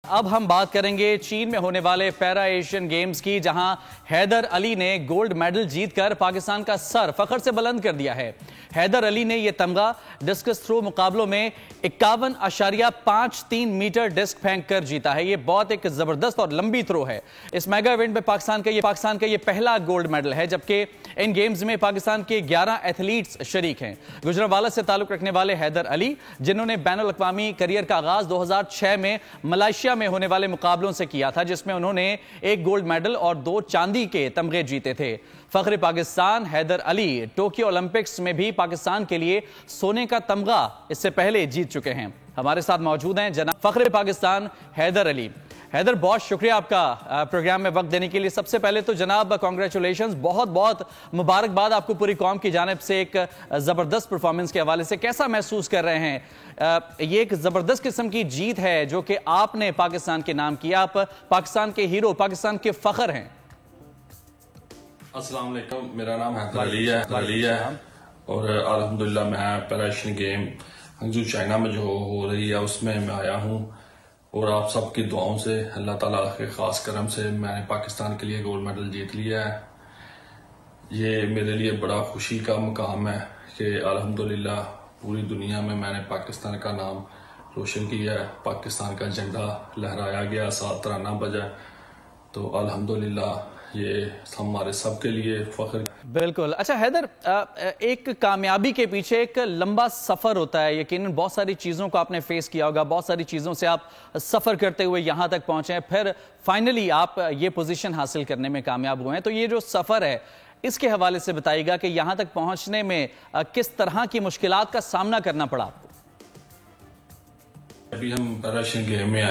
اب ہم بات کریں گے چین میں ہونے والے پیرا ایشین گیمز کی، جہاں حیدر علی نے گولڈ میڈل جیت کر پاکستان کا سر فخر سے بلند کر دیا ہے۔ حیدر علی نے یہ تمغہ ڈسکس تھرو مقابلوں میں 51.53 میٹر ڈسک پھینک کر جیتا ہے۔ یہ بہت ایک زبردست اور لمبی تھرو ہے۔ اس میگا ایونٹ میں پاکستان کا یہ پہلا گولڈ میڈل ہے، جبکہ ان گیمز میں پاکستان کے 11 ایتھلیٹس شریک ہیں۔ گجرانوالہ سے تعلق رکھنے والے حیدر علی، جنہوں نے بین الاقوامی کیریئر کا آغاز 2006 میں ملائیشیا میں ہونے والے مقابلوں سے کیا تھا، جس میں انہوں نے 1 گولڈ میڈل اور 2 چاندی کے تمغے جیتے تھے۔ فخر پاکستان حیدر علی ٹوکیو اولمپکس میں بھی پاکستان کے لیے سونے کا تمغہ اس سے پہلے جیت چکے ہیں۔ ہمارے ساتھ موجود ہیں جناب فخر پاکستان حیدر علی۔ حیدر، بہت شکریہ آپ کا پروگرام میں وقت دینے کے لیے۔ سب سے پہلے تو جناب کانگریچولیشنز، بہت بہت مبارکباد آپ کو پوری قوم کی جانب سے ایک زبردست پرفارمنس کے حوالے سے۔ کیسا محسوس کر رہے ہیں؟ یہ ایک زبردست قسم کی جیت ہے جو کہ آپ نے پاکستان کے نام کیا، آپ پاکستان کے ہیرو، پاکستان کے فخر ہیں۔ السلام علیکم، میرا نام حیدر علی ہے اور الحمدللہ میں پیرا ایشین گیم ہنگجو چائنا میں جو ہو رہی ہے اس میں آیا ہوں، اور آپ سب کی دعاؤں سے، اللہ تعالیٰ کے خاص کرم سے میں نے پاکستان کے لیے گولڈ میڈل جیت لیا ہے۔ یہ میرے لیے بڑا خوشی کا مقام ہے کہ الحمدللہ پوری دنیا میں نے پاکستان کا نام روشن کیا ہے، پاکستان کا جھنڈا لہرایا گیا، 7 ترانہ بجا، تو الحمدللہ یہ ہمارے سب کے لیے فخر۔ بالکل۔ اچھا حیدر، ایک کامیابی کے پیچھے ایک لمبا سفر ہوتا ہے، یقیناً بہت ساری چیزوں کو آپ نے فیس کیا ہوگا، بہت ساری چیزوں سے آپ سفر کرتے ہوئے یہاں تک پہنچے ہیں، پھر فائنلی آپ یہ پوزیشن حاصل کرنے میں کامیاب ہوئے ہیں۔ تو یہ جو سفر ہے اس کے حوالے سے بتائیے گا کہ یہاں تک پہنچنے میں کس طرح کی مشکلات کا سامنا کرنا پڑا آپ کو؟ ابھی ہم پیرا ایشین گیم میں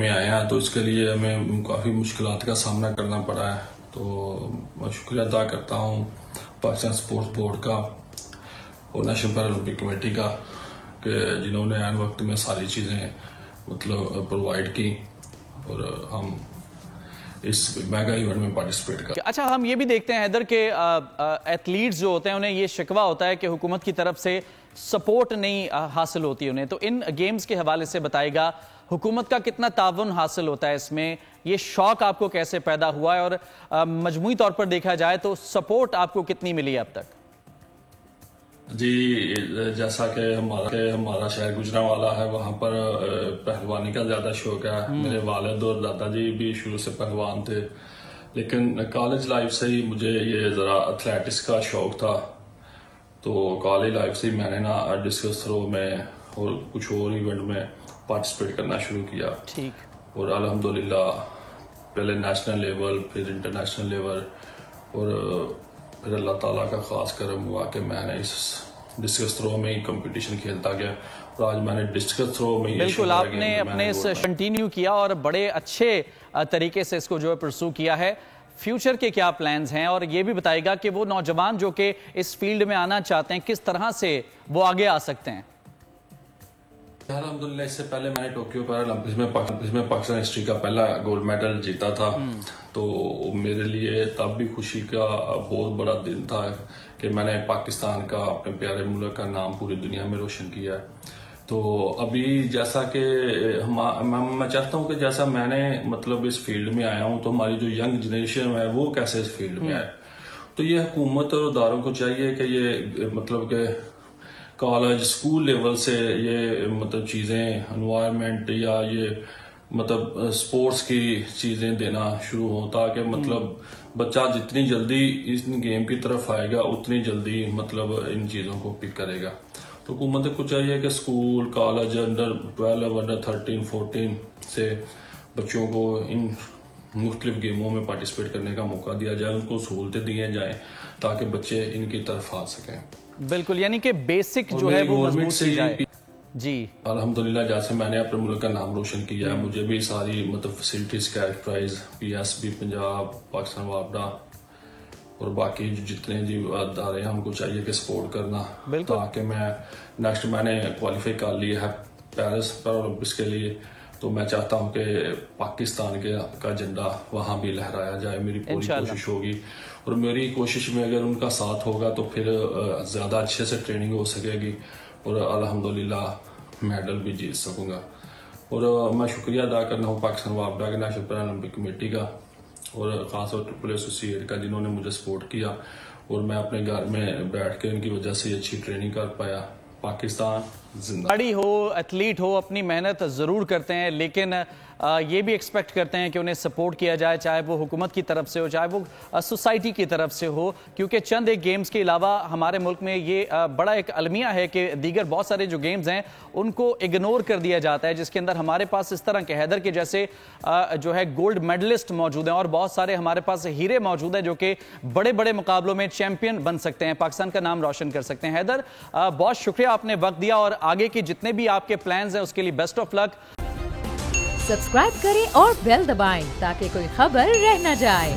آئے ہیں تو اس کے لیے ہمیں کافی مشکلات کا سامنا کرنا پڑا ہے، تو میں شکریہ ادا کرتا ہوں پاکستان سپورٹس بورڈ کا اور نیشنل پیرالمپک کمیٹی کا کہ جنہوں نے عین وقت میں ساری چیزیں پرووائڈ کی اور ہم اس میگا ایونٹ میں پارٹیسپیٹ کر۔ اچھا، ہم یہ بھی دیکھتے ہیں حیدر کہ ایتھلیٹس جو ہوتے ہیں انہیں یہ شکوہ ہوتا ہے کہ حکومت کی طرف سے سپورٹ نہیں حاصل ہوتی انہیں، تو ان گیمز کے حوالے سے بتائے گا حکومت کا کتنا تعاون حاصل ہوتا ہے اس میں، یہ شوق آپ کو کیسے پیدا ہوا ہے، اور مجموعی طور پر دیکھا جائے تو سپورٹ آپ کو کتنی ملی اب تک؟ جی، جیسا کہ ہمارا شہر گجرانوالہ ہے، وہاں پر پہلوانی کا زیادہ شوق ہے۔ میرے والد اور دادا جی بھی شروع سے پہلوان تھے، لیکن کالج لائف سے ہی مجھے یہ ذرا ایتھلیٹکس کا شوق تھا، تو کالج لائف سے ہی میں نے ڈسکس تھرو میں اور کچھ اور ایونٹ میں پارٹیسپیٹ کرنا شروع کیا، اور الحمدللہ پہلے نیشنل لیول، پھر انٹرنیشنل لیول، اور پھر اللہ تعالیٰ کا خاص کرم ہوا کہ میں نے اس ڈسکس تھرو میں ہی کمپٹیشن کھیلتا گیا، اور آج میں نے ڈسکس تھرو میں بالکل آپ نے اپنے اس کنٹینیو کیا اور بڑے اچھے طریقے سے اس کو جو ہے پرسو کیا ہے۔ فیوچر کے کیا پلانز ہیں، اور یہ بھی بتائے گا کہ وہ نوجوان جو کہ اس فیلڈ میں آنا چاہتے ہیں کس طرح سے وہ آگے آ سکتے ہیں؟ الحمدللہ اس سے پہلے میں نے ٹوکیو پیرالمپکس میں پاکستان ہسٹری کا پہلا گولڈ میڈل جیتا تھا، تو میرے لیے تب بھی خوشی کا بہت بڑا دن تھا کہ میں نے پاکستان کا، اپنے پیارے ملک کا نام پوری دنیا میں روشن کیا ہے۔ تو ابھی جیسا کہ میں چاہتا ہوں کہ جیسا میں نے اس فیلڈ میں آیا ہوں، تو ہماری جو ینگ جنریشن ہے وہ کیسے اس فیلڈ میں آئے، تو یہ حکومت اور اداروں کو چاہیے کہ یہ کہ کالج اسکول لیول سے یہ چیزیں انوائرمنٹ یا یہ سپورٹس کی چیزیں دینا شروع ہوں، تاکہ بچہ جتنی جلدی اس گیم کی طرف آئے گا اتنی جلدی ان چیزوں کو پک کرے گا۔ تو حکومت کو چاہیے کہ اسکول، کالج، انڈر 12، انڈر 13، 14 سے بچوں کو ان مختلف گیموں میں پارٹیسپیٹ کرنے کا موقع دیا جائے، ان کو سہولتیں دیے جائیں تاکہ بچے ان کی طرف آ سکیں۔ بالکل، یعنی کہ بیسک جو ہے وہ مضبوط کی جائے۔ جی الحمدللہ جیسے میں نے اپنے ملک کا نام روشن کیا ہے، مجھے بھی ساری facilities, cash prize, PSB Punjab, Pakistan وابڈا اور باقی جتنے ادارے ہیں ہم کو چاہیے کہ سپورٹ کرنا، تاکہ میں نے کوالیفائی کر لی ہے پیرس پیرالمپکس کے لیے، تو میں چاہتا ہوں کہ پاکستان کا جھنڈا وہاں بھی لہرایا جائے۔ میری پوری کوشش ہوگی، اور میری کوشش میں اگر ان کا ساتھ ہوگا تو پھر زیادہ اچھے سے ٹریننگ ہو سکے گی، اور الحمدللہ میڈل بھی جیت سکوں گا۔ اور میں شکریہ ادا کرنا ہوں پاکستان وابڈا کے نیشنل پیرالمپک کمیٹی کا اور خاص طور ٹرپل ایسوسی ایٹ کا جنہوں نے مجھے سپورٹ کیا اور میں اپنے گھر میں بیٹھ کے ان کی وجہ سے اچھی ٹریننگ کر پایا. پاکستان زندہ. کھلاڑی ہو ایتھلیٹ ہو اپنی محنت ضرور کرتے ہیں لیکن یہ بھی ایکسپیکٹ کرتے ہیں کہ انہیں سپورٹ کیا جائے چاہے وہ حکومت کی طرف سے ہو چاہے وہ سوسائٹی کی طرف سے ہو کیونکہ چند ایک گیمز کے علاوہ ہمارے ملک میں یہ بڑا ایک المیہ ہے کہ دیگر بہت سارے جو گیمز ہیں ان کو اگنور کر دیا جاتا ہے جس کے اندر ہمارے پاس اس طرح کے حیدر کے جیسے جو ہے گولڈ میڈلسٹ موجود ہیں اور بہت سارے ہمارے پاس ہیرے موجود ہیں جو کہ بڑے بڑے مقابلوں میں چیمپئن بن سکتے ہیں پاکستان کا نام روشن کر سکتے ہیں. حیدر بہت شکریہ آپ نے وقت دیا اور آگے کے جتنے بھی آپ کے پلانز ہیں اس کے لیے بیسٹ آف لک. سبسکرائب کریں اور بیل دبائیں تاکہ کوئی خبر رہ نہ جائے.